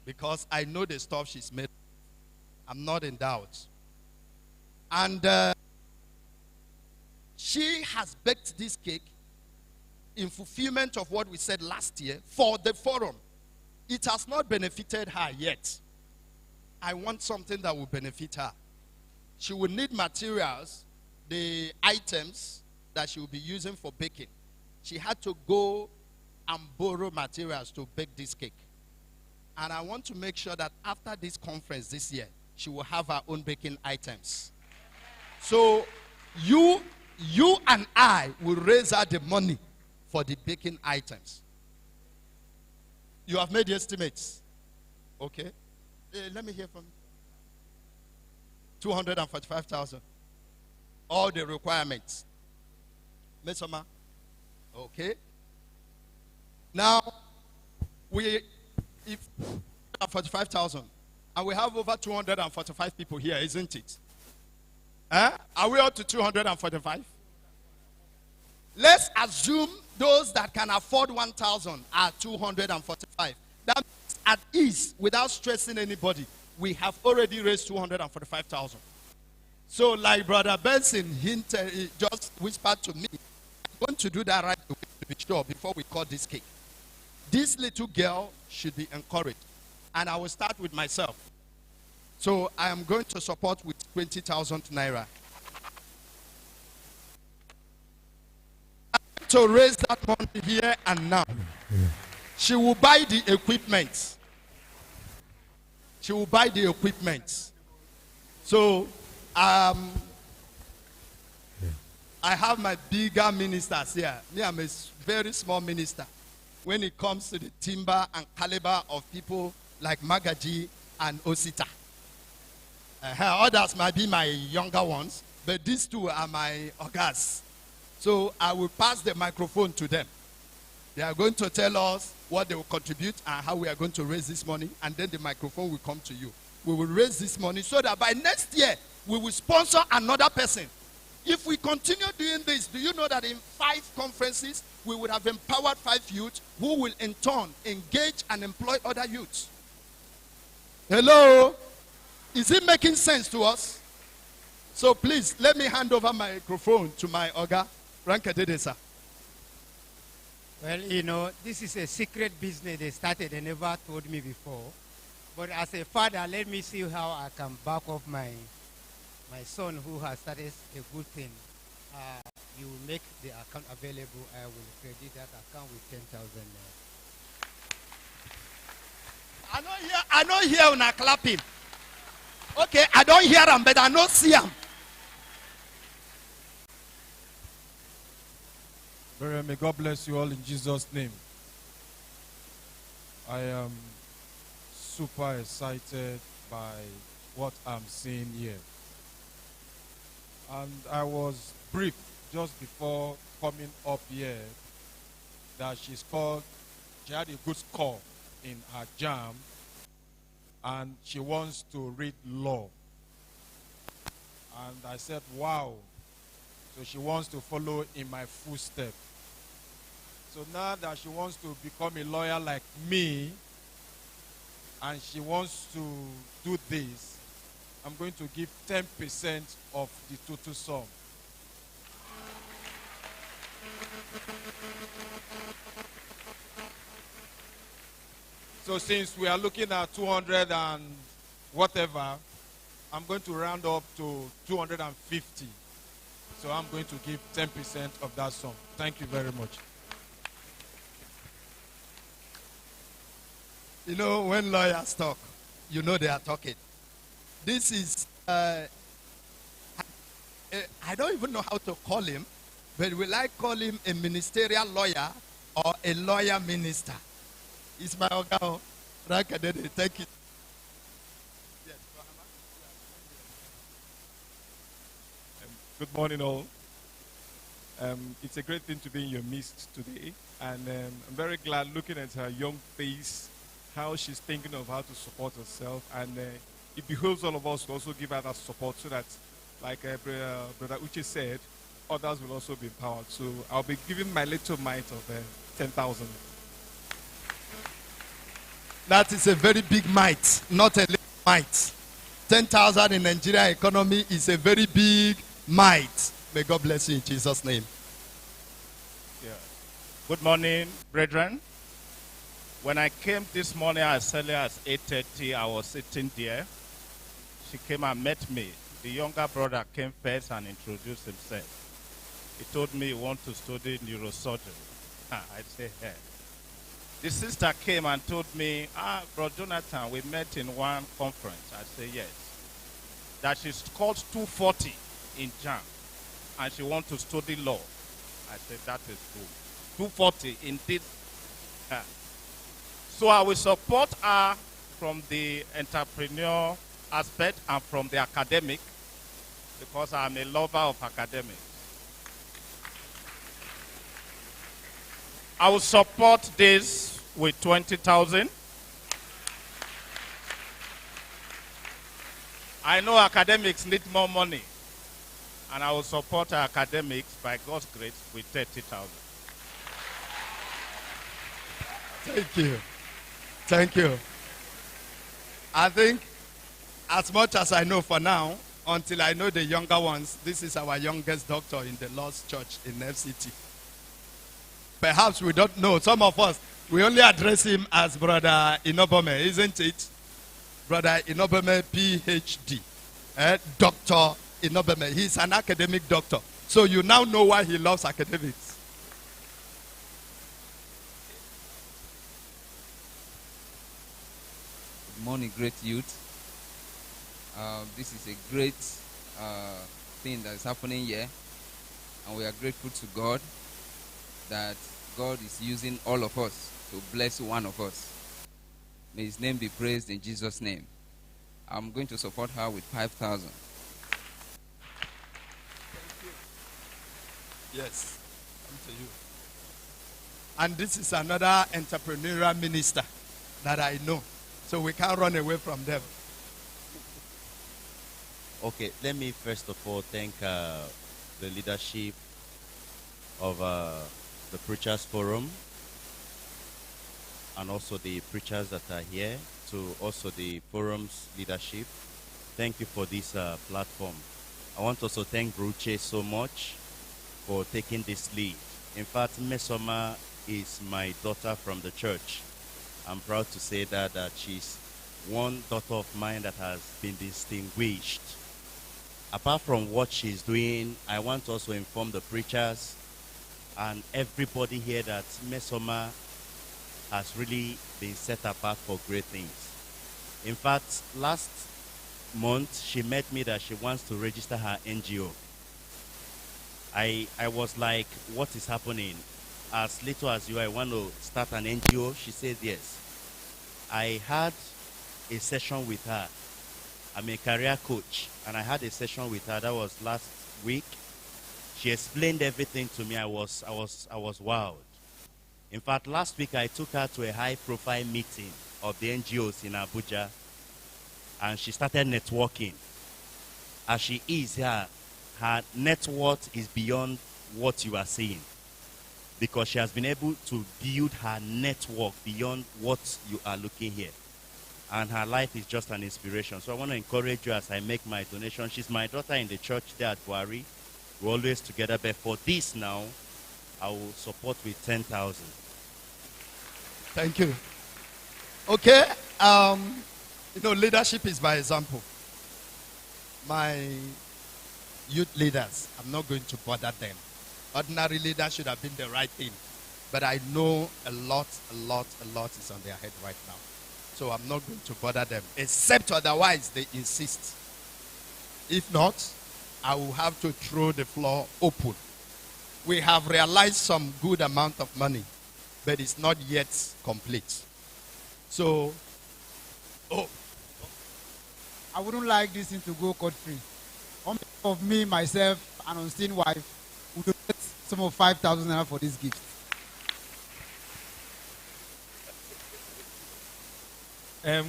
because I know the stuff she's made. I'm not in doubt. And she has baked this cake in fulfillment of what we said last year for the forum. It has not benefited her yet. I want something that will benefit her. She will need materials, the items that she will be using for baking. She had to go and borrow materials to bake this cake. And I want to make sure that after this conference this year, she will have her own baking items. So you and I will raise her the money for the baking items. You have made the estimates. Okay. Let me hear from you. 245,000. All the requirements. Mesoma. Okay. Now, if 45,000, and we have over 245 people here, isn't it? Are we up to 245? Let's assume those that can afford 1,000 are 245. That means at ease, without stressing anybody, we have already raised 245,000. So, like Brother Benson just whispered to me, I'm going to do that right away to be sure before we cut this cake. This little girl should be encouraged. And I will start with myself. So, I am going to support with 20,000 naira. To raise that money here and now. She will buy the equipment. She will buy the equipment. So, I have my bigger ministers here. Me, I'm a very small minister. When it comes to the timber and caliber of people like Magaji and Osita. Others might be my younger ones, but these two are my ogas. So I will pass the microphone to them. They are going to tell us what they will contribute and how we are going to raise this money, and then the microphone will come to you. We will raise this money so that by next year, we will sponsor another person. If we continue doing this, do you know that in 5 conferences, we would have empowered 5 youths who will in turn engage and employ other youths? Hello? Is it making sense to us? So please, let me hand over my microphone to my Oga, Ranka Dedesa. Well, you know, this is a secret business they started. They never told me before. But as a father, let me see how I can back off my son who has started a good thing. You will make the account available. I will credit that account with 10,000 naira. I don't hear una clapping. Okay, I don't hear them, but I don't see them. May God bless you all in Jesus' name. I am super excited by what I'm seeing here. And I was briefed just before coming up here that she had a good score in her JAM, and she wants to read law. And I said, wow. So she wants to follow in my footsteps. So now that she wants to become a lawyer like me, and she wants to do this, I'm going to give 10% of the total sum. So since we are looking at 200 and whatever, I'm going to round up to 250. So I'm going to give 10% of that sum. Thank you very much. You know, when lawyers talk, you know they are talking. This is, I don't even know how to call him, but will I call him a ministerial lawyer or a lawyer minister? It's my Oga. Thank you. Good morning, all. It's a great thing to be in your midst today, and I'm very glad looking at her young face, how she's thinking of how to support herself, and it behooves all of us to also give her that support so that, like Brother Uche said, others will also be empowered. So I'll be giving my little mite of 10,000. That is a very big mite, not a little mite. 10,000 in Nigeria economy is a very big mite. May God bless you in Jesus' name. Yeah. Good morning, brethren. When I came this morning as early as 8:30, I was sitting there. She came and met me. The younger brother came first and introduced himself. He told me he wants to study neurosurgery. I said, hey. The sister came and told me, Bro Jonathan, we met in one conference. I said, yes. That she scored 240 in JAM, and she wants to study law. I said, that is good. 240 in this. So I will support her from the entrepreneur aspect and from the academic, because I'm a lover of academics. I will support this with 20,000. I know academics need more money, and I will support academics by God's grace with 30,000. Thank you. Thank you. I think as much as I know for now, until I know the younger ones, this is our youngest doctor in the Lord's Church in FCT. Perhaps we don't know. Some of us, we only address him as Brother Inobome, isn't it? Brother Inobome, PhD. Dr. Inobome. He's an academic doctor. So you now know why he loves academics. Good morning, great youth. This is a great thing that is happening here. And we are grateful to God that God is using all of us to bless one of us. May his name be praised in Jesus' name. I'm going to support her with 5,000. Yes, come to you. And this is another entrepreneurial minister that I know. So we can't run away from them. Okay, let me first of all thank the leadership of the Preachers Forum, and also the preachers that are here, to also the forum's leadership. Thank you for this platform. I want to also thank Bruce so much for taking this lead. In fact, Mesoma is my daughter from the church. I'm proud to say that she's one daughter of mine that has been distinguished. Apart from what she's doing, I want to also inform the preachers and everybody here that Mesoma has really been set apart for great things. In fact, last month, she met me that she wants to register her NGO. I was like, what is happening? As little as you, I want to start an NGO. She said yes. I had a session with her. I'm a career coach, and I had a session with her. That was last week. She explained everything to me. I was wowed. In fact, last week I took her to a high-profile meeting of the NGOs in Abuja, and she started networking. As she is here, her net worth is beyond what you are seeing, because she has been able to build her network beyond what you are looking here. And her life is just an inspiration. So I want to encourage you as I make my donation. She's my daughter in the church there at Buhari. We're always together. But for this now, I will support with 10,000. Thank you. Okay. Leadership is by example. My youth leaders, I'm not going to bother them. Ordinary leaders should have been the right thing. But I know a lot is on their head right now. So I'm not going to bother them, except otherwise they insist. If not, I will have to throw the floor open. We have realized some good amount of money, but it's not yet complete. So, I wouldn't like this thing to go cut-free. On behalf of me, myself, and unseen wife, we donate some of 5,000 naira for this gift.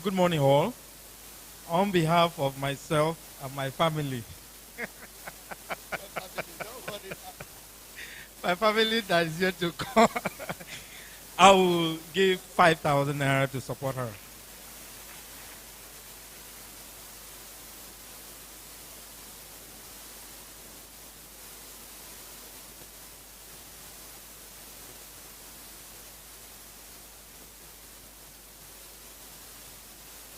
Good morning, all. On behalf of myself and my family, my family that is yet to come, I will give 5,000 naira to support her.